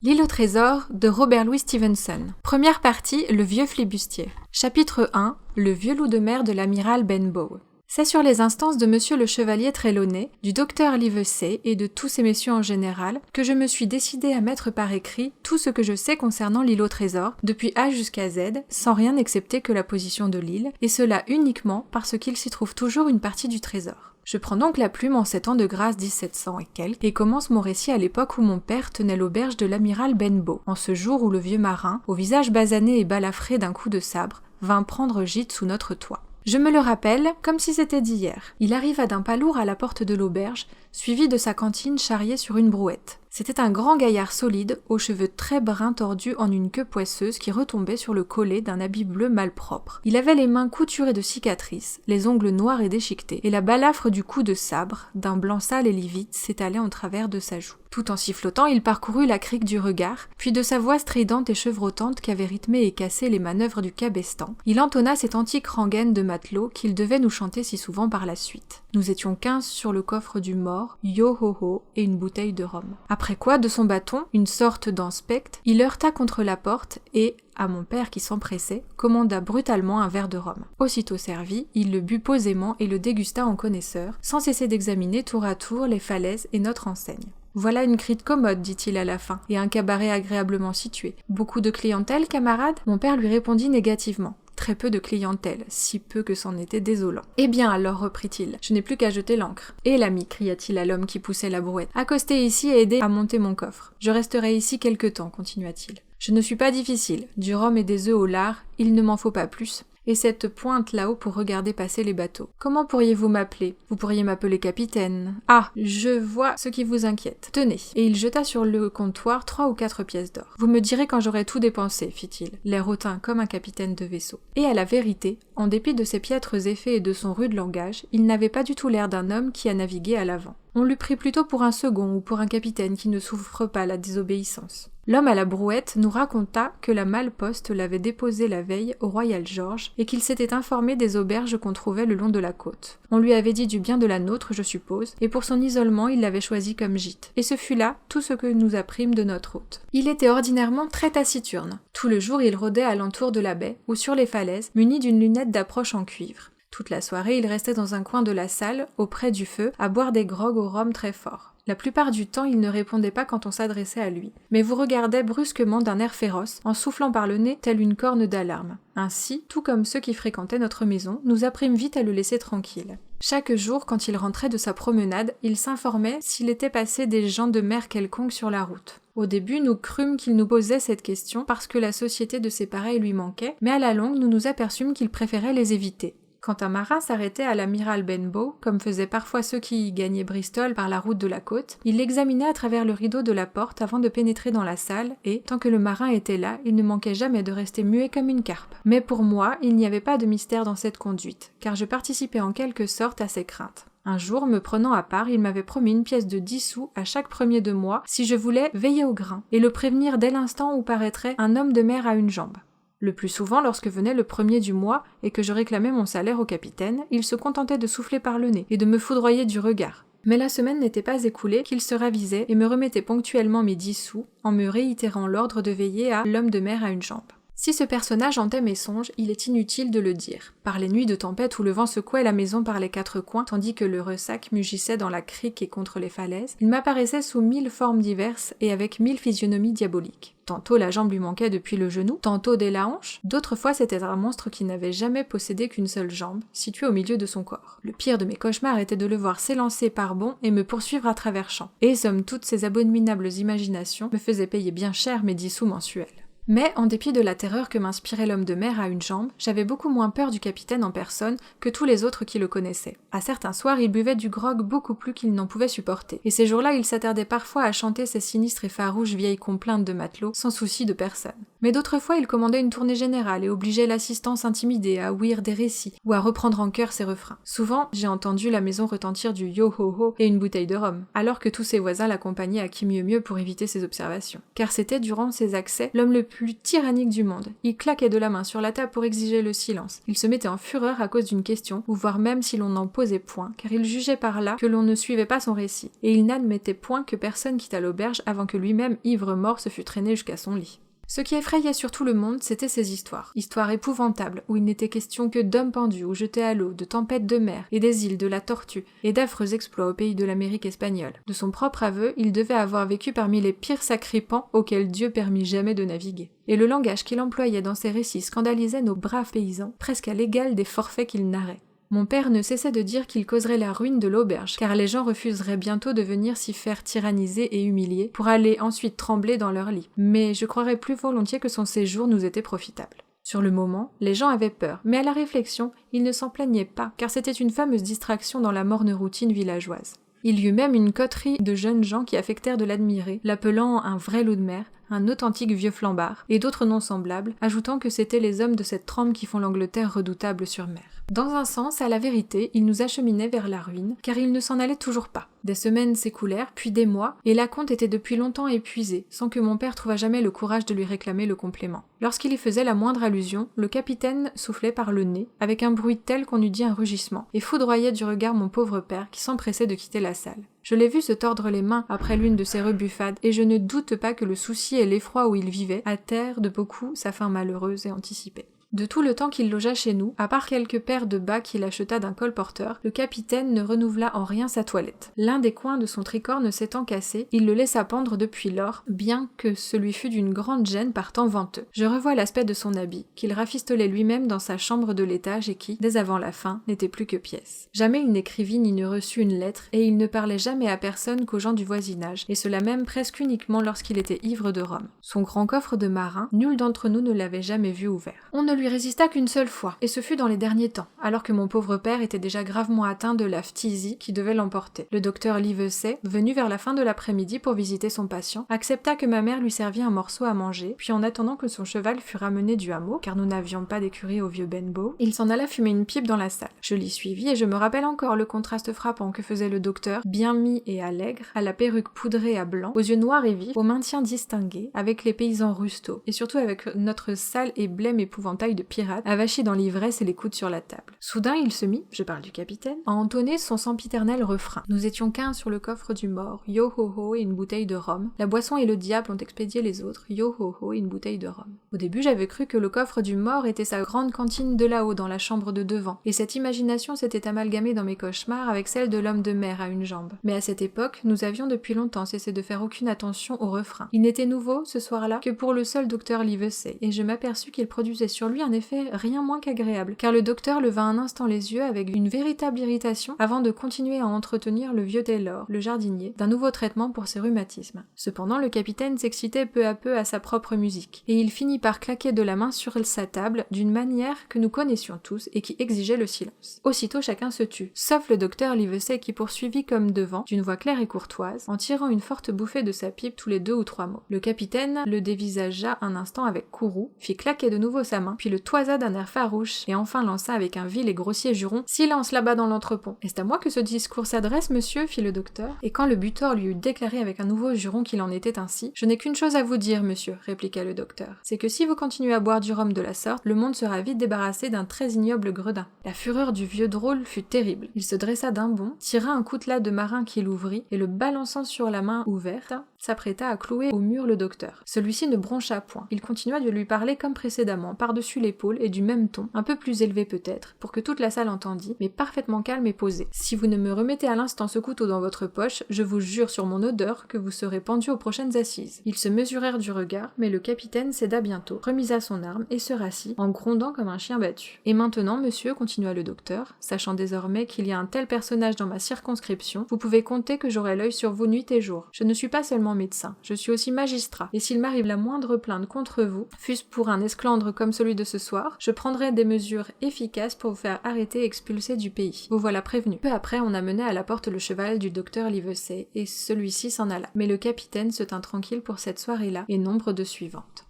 L'île au trésor de Robert Louis Stevenson. Première partie, le vieux flibustier. Chapitre 1, le vieux loup de mer de l'amiral Benbow. C'est sur les instances de monsieur le chevalier Trelawney, du docteur Livesey et de tous ces messieurs en général, que je me suis décidé à mettre par écrit tout ce que je sais concernant l'île au trésor, depuis A jusqu'à Z, sans rien excepter que la position de l'île, et cela uniquement parce qu'il s'y trouve toujours une partie du trésor. Je prends donc la plume en 7 ans de grâce 1700 et quelques, et commence mon récit à l'époque où mon père tenait l'auberge de l'amiral Benbow, en ce jour où le vieux marin, au visage basané et balafré d'un coup de sabre, vint prendre gîte sous notre toit. Je me le rappelle comme si c'était d'hier. Il arriva d'un pas lourd à la porte de l'auberge, suivi de sa cantine charriée sur une brouette. C'était un grand gaillard solide, aux cheveux très bruns tordus en une queue poisseuse qui retombait sur le collet d'un habit bleu malpropre. Il avait les mains couturées de cicatrices, les ongles noirs et déchiquetés, et la balafre du coup de sabre, d'un blanc sale et livide, s'étalait en travers de sa joue. Tout en sifflotant, il parcourut la crique du regard, puis de sa voix stridente et chevrotante qu'avait rythmé et cassé les manœuvres du cabestan, il entonna cette antique rengaine de matelot qu'il devait nous chanter si souvent par la suite. Nous étions 15 sur le coffre du mort, yo-ho-ho et une bouteille de rhum. Après quoi, de son bâton, une sorte d'inspecte, il heurta contre la porte et, à mon père qui s'empressait, commanda brutalement un verre de rhum. Aussitôt servi, il le but posément et le dégusta en connaisseur, sans cesser d'examiner tour à tour les falaises et notre enseigne. Voilà une crique commode, dit-il à la fin, et un cabaret agréablement situé. Beaucoup de clientèle, camarade ? Mon père lui répondit négativement. Très peu de clientèle, si peu que c'en était désolant. Eh bien alors, reprit-il, je n'ai plus qu'à jeter l'ancre. Et l'ami, cria-t-il à l'homme qui poussait la brouette, accostez ici et aidez à monter mon coffre. Je resterai ici quelque temps, continua-t-il. Je ne suis pas difficile, du rhum et des œufs au lard, il ne m'en faut pas plus. Et cette pointe là-haut pour regarder passer les bateaux. Comment pourriez-vous m'appeler ? Vous pourriez m'appeler capitaine. Ah, je vois ce qui vous inquiète. Tenez. Et il jeta sur le comptoir 3 ou 4 pièces d'or. Vous me direz quand j'aurai tout dépensé, fit-il, l'air hautain comme un capitaine de vaisseau. Et à la vérité, en dépit de ses piètres effets et de son rude langage, il n'avait pas du tout l'air d'un homme qui a navigué à l'avant. On l'eût pris plutôt pour un second ou pour un capitaine qui ne souffre pas la désobéissance. L'homme à la brouette nous raconta que la malle-poste l'avait déposé la veille au Royal George et qu'il s'était informé des auberges qu'on trouvait le long de la côte. On lui avait dit du bien de la nôtre, je suppose, et pour son isolement, il l'avait choisi comme gîte. Et ce fut là tout ce que nous apprîmes de notre hôte. Il était ordinairement très taciturne. Tout le jour, il rôdait alentour de la baie ou sur les falaises, muni d'une lunette d'approche en cuivre. Toute la soirée, il restait dans un coin de la salle, auprès du feu, à boire des grogs au rhum très fort. La plupart du temps, il ne répondait pas quand on s'adressait à lui, mais vous regardait brusquement d'un air féroce, en soufflant par le nez telle une corne d'alarme. Ainsi, tout comme ceux qui fréquentaient notre maison, nous apprîmes vite à le laisser tranquille. Chaque jour, quand il rentrait de sa promenade, il s'informait s'il était passé des gens de mer quelconques sur la route. Au début, nous crûmes qu'il nous posait cette question parce que la société de ses pareils lui manquait, mais à la longue, nous nous aperçûmes qu'il préférait les éviter. Quand un marin s'arrêtait à l'amiral Benbow, comme faisaient parfois ceux qui y gagnaient Bristol par la route de la côte, il l'examinait à travers le rideau de la porte avant de pénétrer dans la salle, et, tant que le marin était là, il ne manquait jamais de rester muet comme une carpe. Mais pour moi, il n'y avait pas de mystère dans cette conduite, car je participais en quelque sorte à ses craintes. Un jour, me prenant à part, il m'avait promis une pièce de 10 sous à chaque premier de mois si je voulais veiller au grain, et le prévenir dès l'instant où paraîtrait un homme de mer à une jambe. Le plus souvent, lorsque venait le premier du mois et que je réclamais mon salaire au capitaine, il se contentait de souffler par le nez et de me foudroyer du regard. Mais la semaine n'était pas écoulée qu'il se ravisait et me remettait ponctuellement mes 10 sous en me réitérant l'ordre de veiller à l'homme de mer à une jambe. Si ce personnage hantait mes songes, il est inutile de le dire. Par les nuits de tempête où le vent secouait la maison par les 4 coins, tandis que le ressac mugissait dans la crique et contre les falaises, il m'apparaissait sous 1000 formes diverses et avec 1000 physionomies diaboliques. Tantôt la jambe lui manquait depuis le genou, tantôt dès la hanche, d'autres fois c'était un monstre qui n'avait jamais possédé qu'une seule jambe, située au milieu de son corps. Le pire de mes cauchemars était de le voir s'élancer par bonds et me poursuivre à travers champs. Et somme toutes ces abominables imaginations me faisaient payer bien cher mes 10 sous mensuels. Mais, en dépit de la terreur que m'inspirait l'homme de mer à une jambe, j'avais beaucoup moins peur du capitaine en personne que tous les autres qui le connaissaient. À certains soirs, il buvait du grog beaucoup plus qu'il n'en pouvait supporter, et ces jours-là, il s'attardait parfois à chanter ces sinistres et farouches vieilles complaintes de matelots, sans souci de personne. Mais d'autres fois, il commandait une tournée générale et obligeait l'assistance intimidée à ouïr des récits, ou à reprendre en chœur ses refrains. Souvent, j'ai entendu la maison retentir du yo-ho-ho et une bouteille de rhum, alors que tous ses voisins l'accompagnaient à qui mieux mieux pour éviter ses observations. Car c'était, durant ses accès, l'homme le plus plus tyrannique du monde. Il claquait de la main sur la table pour exiger le silence. Il se mettait en fureur à cause d'une question, ou voire même si l'on n'en posait point, car il jugeait par là que l'on ne suivait pas son récit. Et il n'admettait point que personne quittât l'auberge avant que lui-même, ivre-mort, se fût traîné jusqu'à son lit. Ce qui effrayait surtout le monde, c'étaient ces histoires. Histoires épouvantables, où il n'était question que d'hommes pendus ou jetés à l'eau, de tempêtes de mer, et des îles de la Tortue, et d'affreux exploits au pays de l'Amérique espagnole. De son propre aveu, il devait avoir vécu parmi les pires sacripants auxquels Dieu permit jamais de naviguer. Et le langage qu'il employait dans ses récits scandalisait nos braves paysans, presque à l'égal des forfaits qu'il narrait. Mon père ne cessait de dire qu'il causerait la ruine de l'auberge, car les gens refuseraient bientôt de venir s'y faire tyranniser et humilier, pour aller ensuite trembler dans leur lit. Mais je croirais plus volontiers que son séjour nous était profitable. Sur le moment, les gens avaient peur, mais à la réflexion, ils ne s'en plaignaient pas, car c'était une fameuse distraction dans la morne routine villageoise. Il y eut même une coterie de jeunes gens qui affectèrent de l'admirer, l'appelant un vrai loup de mer, un authentique vieux flambard, et d'autres noms semblables, ajoutant que c'étaient les hommes de cette trempe qui font l'Angleterre redoutable sur mer. Dans un sens, à la vérité, il nous acheminait vers la ruine, car il ne s'en allait toujours pas. Des semaines s'écoulèrent, puis des mois, et Lacombe était depuis longtemps épuisé, sans que mon père trouvât jamais le courage de lui réclamer le complément. Lorsqu'il y faisait la moindre allusion, le capitaine soufflait par le nez, avec un bruit tel qu'on eût dit un rugissement, et foudroyait du regard mon pauvre père, qui s'empressait de quitter la salle. Je l'ai vu se tordre les mains après l'une de ces rebuffades, et je ne doute pas que le souci et l'effroi où il vivait hâtèrent de beaucoup sa fin malheureuse et anticipée. De tout le temps qu'il logea chez nous, à part quelques paires de bas qu'il acheta d'un colporteur, le capitaine ne renouvela en rien sa toilette. L'un des coins de son tricorne s'étant cassé, il le laissa pendre depuis lors, bien que ce lui fût d'une grande gêne par temps venteux. Je revois l'aspect de son habit, qu'il rafistolait lui-même dans sa chambre de l'étage et qui, dès avant la fin, n'était plus que pièce. Jamais il n'écrivit ni ne reçut une lettre, et il ne parlait jamais à personne qu'aux gens du voisinage, et cela même presque uniquement lorsqu'il était ivre de rhum. Son grand coffre de marin, nul d'entre nous ne l'avait jamais vu ouvert. On ne lui résista qu'une seule fois, et ce fut dans les derniers temps, alors que mon pauvre père était déjà gravement atteint de la phtisie qui devait l'emporter. Le docteur Livesey, venu vers la fin de l'après-midi pour visiter son patient, accepta que ma mère lui servît un morceau à manger, puis en attendant que son cheval fût ramené du hameau, car nous n'avions pas d'écurie au vieux Benbow, il s'en alla fumer une pipe dans la salle. Je l'y suivis et je me rappelle encore le contraste frappant que faisait le docteur, bien mis et allègre, à la perruque poudrée à blanc, aux yeux noirs et vifs, au maintien distingué, avec les paysans rustaux, et surtout avec notre sale et blême épouvantail de pirate, avachi dans l'ivresse et les coudes sur la table. Soudain, il se mit, je parle du capitaine, à entonner son sempiternel refrain. Nous étions 15 sur le coffre du mort, yo ho ho et une bouteille de rhum. La boisson et le diable ont expédié les autres, yo ho ho et une bouteille de rhum. Au début, j'avais cru que le coffre du mort était sa grande cantine de là-haut dans la chambre de devant, et cette imagination s'était amalgamée dans mes cauchemars avec celle de l'homme de mer à une jambe. Mais à cette époque, nous avions depuis longtemps cessé de faire aucune attention au refrain. Il n'était nouveau, ce soir-là, que pour le seul docteur Livesey, et je m'aperçus qu'il produisait sur lui un effet rien moins qu'agréable, car le docteur leva un instant les yeux avec une véritable irritation avant de continuer à entretenir le vieux Taylor, le jardinier, d'un nouveau traitement pour ses rhumatismes. Cependant, le capitaine s'excitait peu à peu à sa propre musique, et il finit par claquer de la main sur sa table d'une manière que nous connaissions tous et qui exigeait le silence. Aussitôt chacun se tut, sauf le docteur Livesey qui poursuivit comme devant, d'une voix claire et courtoise, en tirant une forte bouffée de sa pipe tous les 2 ou 3 mots. Le capitaine le dévisagea un instant avec courroux, fit claquer de nouveau sa main, puis le toisa d'un air farouche, et enfin lança avec un vil et grossier juron « Silence là-bas dans l'entrepont !»« Est-ce à moi que ce discours s'adresse, monsieur ?» fit le docteur, et quand le butor lui eut déclaré avec un nouveau juron qu'il en était ainsi, « Je n'ai qu'une chose à vous dire, monsieur, » répliqua le docteur, « c'est que si vous continuez à boire du rhum de la sorte, le monde sera vite débarrassé d'un très ignoble gredin. » La fureur du vieux drôle fut terrible. Il se dressa d'un bond, tira un coutelas de marin qu'il ouvrit, et le balançant sur la main ouverte, s'apprêta à clouer au mur le docteur. Celui-ci ne broncha point. Il continua de lui parler comme précédemment, par-dessus l'épaule et du même ton, un peu plus élevé peut-être, pour que toute la salle entendît, mais parfaitement calme et posé. Si vous ne me remettez à l'instant ce couteau dans votre poche, je vous jure sur mon odeur que vous serez pendu aux prochaines assises. Ils se mesurèrent du regard, mais le capitaine céda bientôt, remisa son arme et se rassit, en grondant comme un chien battu. Et maintenant, monsieur, continua le docteur, sachant désormais qu'il y a un tel personnage dans ma circonscription, vous pouvez compter que j'aurai l'œil sur vous nuit et jour. Je ne suis pas seulement médecin, je suis aussi magistrat, et s'il m'arrive la moindre plainte contre vous, fût-ce pour un esclandre comme celui de ce soir, je prendrai des mesures efficaces pour vous faire arrêter et expulser du pays. Vous voilà prévenu. Peu après, on amena à la porte le cheval du docteur Livesey, et celui-ci s'en alla. Mais le capitaine se tint tranquille pour cette soirée-là, et nombre de suivantes.